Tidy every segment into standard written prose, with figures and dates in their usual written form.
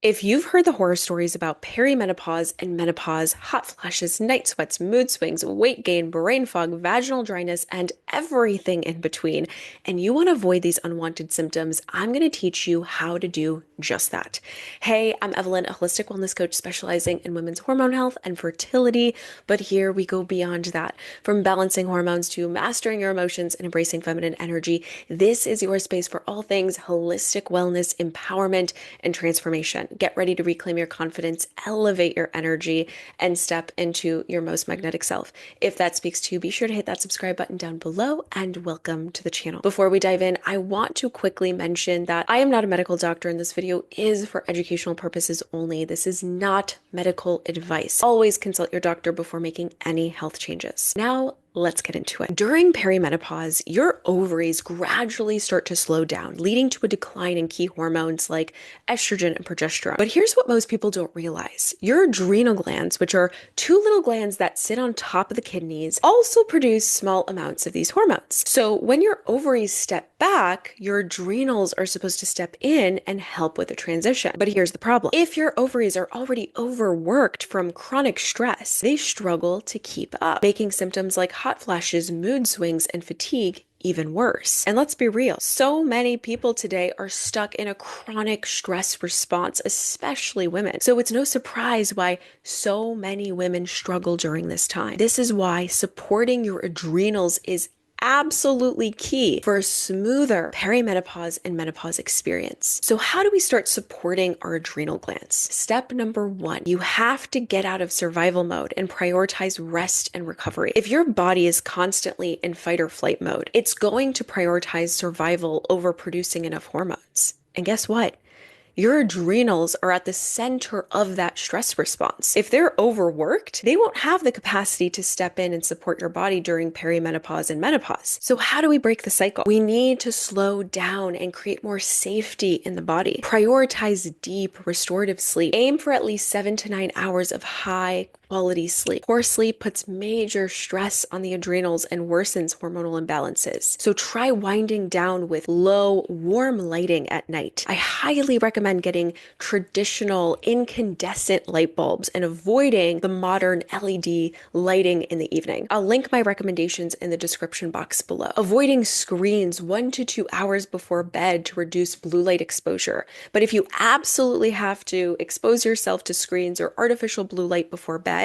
If you've heard the horror stories about perimenopause and menopause, hot flashes, night sweats, mood swings, weight gain, brain fog, vaginal dryness, and everything in between, and you want to avoid these unwanted symptoms, I'm going to teach you how to do just that. Hey, I'm Evelyn, a holistic wellness coach specializing in women's hormone health and fertility, but here we go beyond that. From balancing hormones to mastering your emotions and embracing feminine energy, this is your space for all things holistic wellness, empowerment, and transformation. Get ready to reclaim your confidence, elevate your energy, and step into your most magnetic self. If that speaks to you, be sure to hit that subscribe button down below and welcome to the channel. Before we dive in, I want to quickly mention that I am not a medical doctor and this video is for educational purposes only. This is not medical advice. Always consult your doctor before making any health changes. Now, let's get into it. During perimenopause, your ovaries gradually start to slow down, leading to a decline in key hormones like estrogen and progesterone. But here's what most people don't realize. Your adrenal glands, which are two little glands that sit on top of the kidneys, also produce small amounts of these hormones. So when your ovaries step back, your adrenals are supposed to step in and help with the transition. But here's the problem. If your ovaries are already overworked from chronic stress, they struggle to keep up, making symptoms like hot flashes, mood swings, and fatigue even worse. And let's be real, so many people today are stuck in a chronic stress response, especially women. So it's no surprise why so many women struggle during this time. This is why supporting your adrenals is absolutely key for a smoother perimenopause and menopause experience. So how do we start supporting our adrenal glands? Step number one, you have to get out of survival mode and prioritize rest and recovery. If your body is constantly in fight or flight mode, it's going to prioritize survival over producing enough hormones. And guess what? Your adrenals are at the center of that stress response. If they're overworked, they won't have the capacity to step in and support your body during perimenopause and menopause. So how do we break the cycle? We need to slow down and create more safety in the body. Prioritize deep restorative sleep. Aim for at least 7 to 9 hours of high quality sleep. Poor sleep puts major stress on the adrenals and worsens hormonal imbalances. So try winding down with low, warm lighting at night. I highly recommend getting traditional incandescent light bulbs and avoiding the modern LED lighting in the evening. I'll link my recommendations in the description box below. Avoiding screens 1 to 2 hours before bed to reduce blue light exposure. But if you absolutely have to expose yourself to screens or artificial blue light before bed,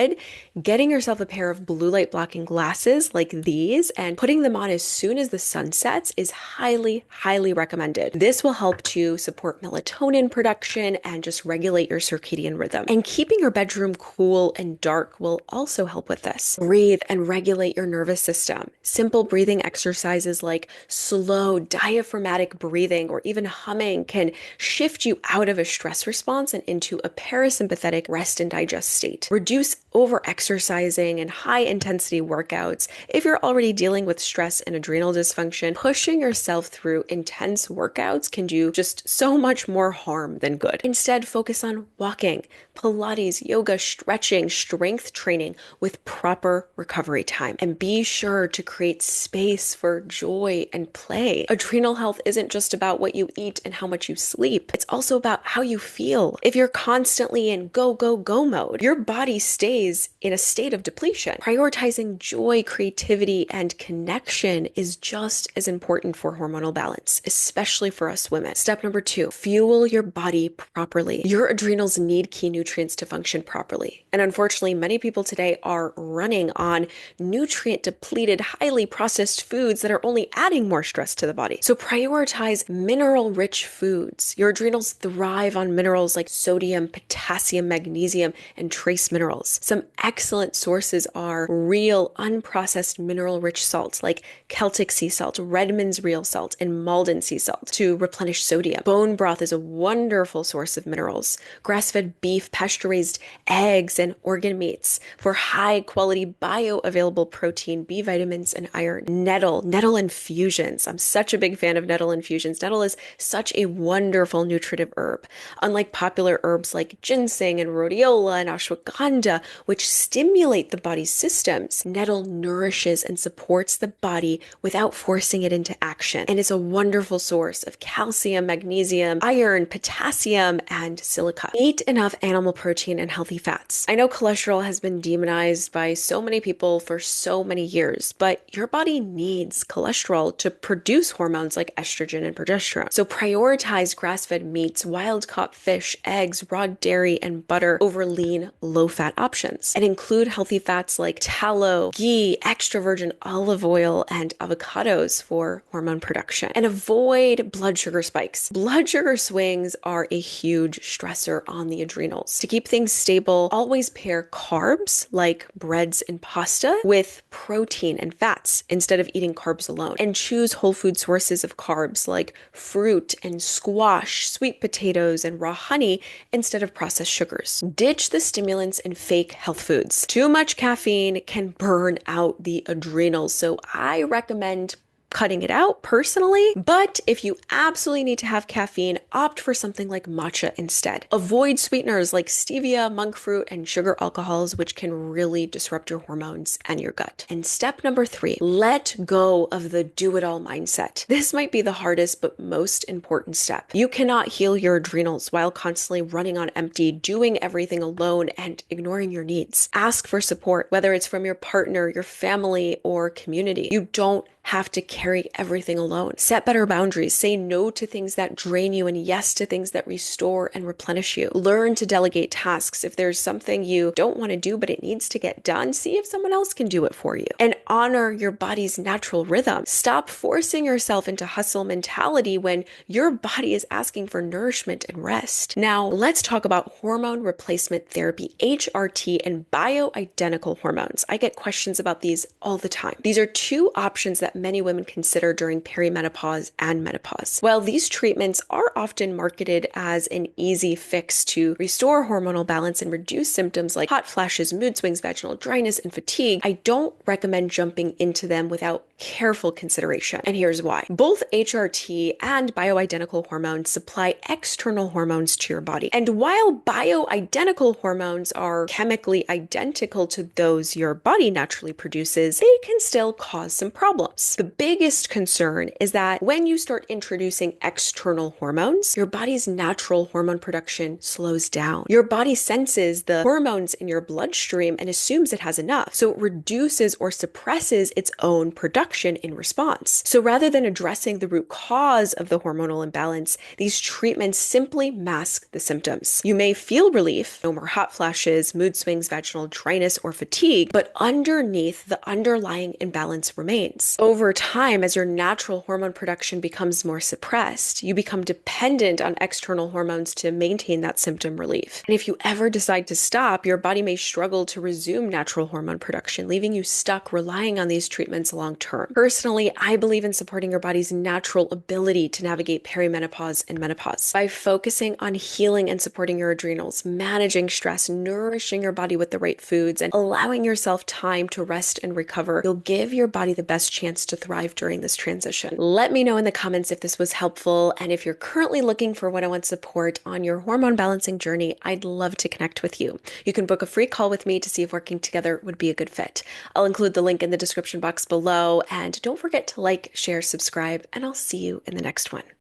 getting yourself a pair of blue light blocking glasses like these and putting them on as soon as the sun sets is highly, highly recommended. This will help to support melatonin production and just regulate your circadian rhythm. And keeping your bedroom cool and dark will also help with this. Breathe and regulate your nervous system. Simple breathing exercises like slow diaphragmatic breathing or even humming can shift you out of a stress response and into a parasympathetic rest and digest state. Reduce over exercising and high intensity workouts. If you're already dealing with stress and adrenal dysfunction, pushing yourself through intense workouts can do just so much more harm than good. Instead, focus on walking, Pilates, yoga, stretching, strength training with proper recovery time. And be sure to create space for joy and play. Adrenal health isn't just about what you eat and how much you sleep. It's also about how you feel. If you're constantly in go, go, go mode, your body stays in a state of depletion. Prioritizing joy, creativity, and connection is just as important for hormonal balance, especially for us women. Step number 2, fuel your body properly. Your adrenals need key nutrients to function properly. And unfortunately, many people today are running on nutrient depleted, highly processed foods that are only adding more stress to the body. So prioritize mineral rich foods. Your adrenals thrive on minerals like sodium, potassium, magnesium, and trace minerals. Some excellent sources are real unprocessed mineral rich salts like Celtic sea salt, Redmond's real salt, and Malden sea salt to replenish sodium. Bone broth is a wonderful source of minerals. Grass-fed beef, pasture-raised eggs, and organ meats for high-quality bioavailable protein, B vitamins, and iron. Nettle infusions. I'm such a big fan of nettle infusions. Nettle is such a wonderful nutritive herb. Unlike popular herbs like ginseng and rhodiola and ashwagandha, which stimulate the body's systems. Nettle nourishes and supports the body without forcing it into action, and is a wonderful source of calcium, magnesium, iron, potassium, and silica. Eat enough animal protein and healthy fats. I know cholesterol has been demonized by so many people for so many years, but your body needs cholesterol to produce hormones like estrogen and progesterone. So prioritize grass-fed meats, wild-caught fish, eggs, raw dairy, and butter over lean, low-fat options. And include healthy fats like tallow, ghee, extra virgin olive oil, and avocados for hormone production. And avoid blood sugar spikes. Blood sugar swings are a huge stressor on the adrenals. To keep things stable, always pair carbs like breads and pasta with protein and fats instead of eating carbs alone. And choose whole food sources of carbs like fruit and squash, sweet potatoes, and raw honey instead of processed sugars. Ditch the stimulants and fake health foods. Too much caffeine can burn out the adrenals, so I recommend cutting it out personally, but if you absolutely need to have caffeine, opt for something like matcha instead. Avoid sweeteners like stevia, monk fruit, and sugar alcohols, which can really disrupt your hormones and your gut. And step number 3, let go of the do-it-all mindset. This might be the hardest but most important step. You cannot heal your adrenals while constantly running on empty, doing everything alone, and ignoring your needs. Ask for support, whether it's from your partner, your family, or community. You don't have to carry everything alone. Set better boundaries. Say no to things that drain you and yes to things that restore and replenish you. Learn to delegate tasks. If there's something you don't want to do but it needs to get done, see if someone else can do it for you. And honor your body's natural rhythm. Stop forcing yourself into hustle mentality when your body is asking for nourishment and rest. Now, let's talk about hormone replacement therapy, HRT, and bioidentical hormones. I get questions about these all the time. These are 2 options that many women consider during perimenopause and menopause. While these treatments are often marketed as an easy fix to restore hormonal balance and reduce symptoms like hot flashes, mood swings, vaginal dryness, and fatigue, I don't recommend jumping into them without careful consideration. And here's why. Both HRT and bioidentical hormones supply external hormones to your body. And while bioidentical hormones are chemically identical to those your body naturally produces, they can still cause some problems. The biggest concern is that when you start introducing external hormones, your body's natural hormone production slows down. Your body senses the hormones in your bloodstream and assumes it has enough, so it reduces or suppresses its own production in response. So rather than addressing the root cause of the hormonal imbalance, these treatments simply mask the symptoms. You may feel relief, no more hot flashes, mood swings, vaginal dryness, or fatigue, but underneath, the underlying imbalance remains. Over time, as your natural hormone production becomes more suppressed, you become dependent on external hormones to maintain that symptom relief. And if you ever decide to stop, your body may struggle to resume natural hormone production, leaving you stuck relying on these treatments long term. Personally, I believe in supporting your body's natural ability to navigate perimenopause and menopause. By focusing on healing and supporting your adrenals, managing stress, nourishing your body with the right foods, and allowing yourself time to rest and recover, you'll give your body the best chance to thrive during this transition. Let me know in the comments if this was helpful, and if you're currently looking for one-on-one support on your hormone balancing journey, I'd love to connect with you. You can book a free call with me to see if working together would be a good fit. I'll include the link in the description box below, and don't forget to like, share, subscribe, and I'll see you in the next one.